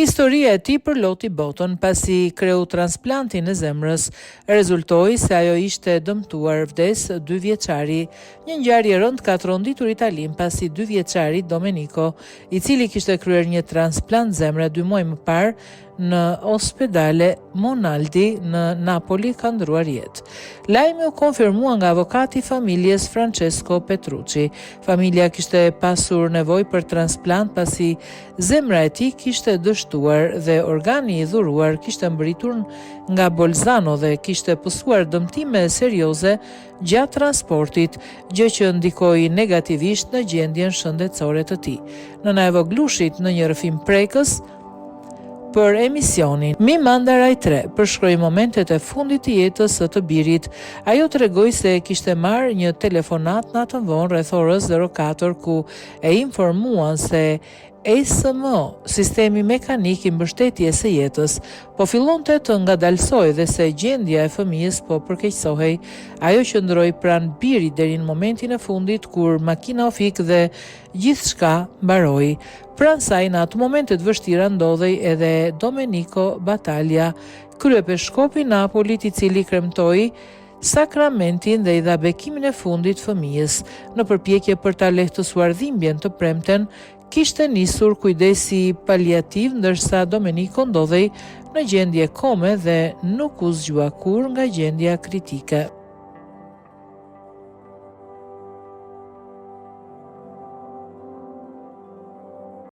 Historia e tij përloti botën pasi kreu transplantin e zemrës, rezultoi se ajo ishte dëmtuar, vdes 2 vjeçari. Një ngjarje e rëndë ka tronditur Italinë pasi 2 vjeçari Domenico, i cili kishte kryer një transplant zemre 2 muaj më parë në Ospedale Monaldi në Napoli, ka ndruar jetë. Lajmi u konfirmua nga avokati i familjes Francesco Petrucci. Familja kishte pasur nevojë për transplant pasi zemra e tij kishte dështuar dhe organi i dhuruar kishte mbërritur nga Bolzano dhe kishte pësuar dëmtime serioze gjatë transportit, gjë që ndikoi negativisht në gjendjen shëndetësore të tij. Nëna e voglushit në një rrëfim prekës për emisionin Mi manda Rai 3 përshkroi momentet e fundit të jetës së të birit. Ajo tregoi se kishte marrë një telefonat natën vonë rreth orës 04 ku e informuan se ESMO, sistemi mekanik i mbështetjes së jetës, po fillonte të ngadalsoj dhe se gjendja e fëmijës po përkeqësohej. Ajo qëndroi pranë birit deri në momentin e fundit kur makina u fik dhe gjithçka mbaroi. Pranë saj në atë momente të vështira ndodhej edhe Domenico Battaglia, kryepeshkopi i Napolit, i cili kremtoi sakramentin dhe i dha bekimin e fundit fëmijës. Në përpjekje për ta lehtësuar dhimbjen të premten, kishte nisur kujdesi paliativ, ndërsa Domenico ndodhej në gjendje kome dhe nuk u zgjua kurrë nga gjendja kritike.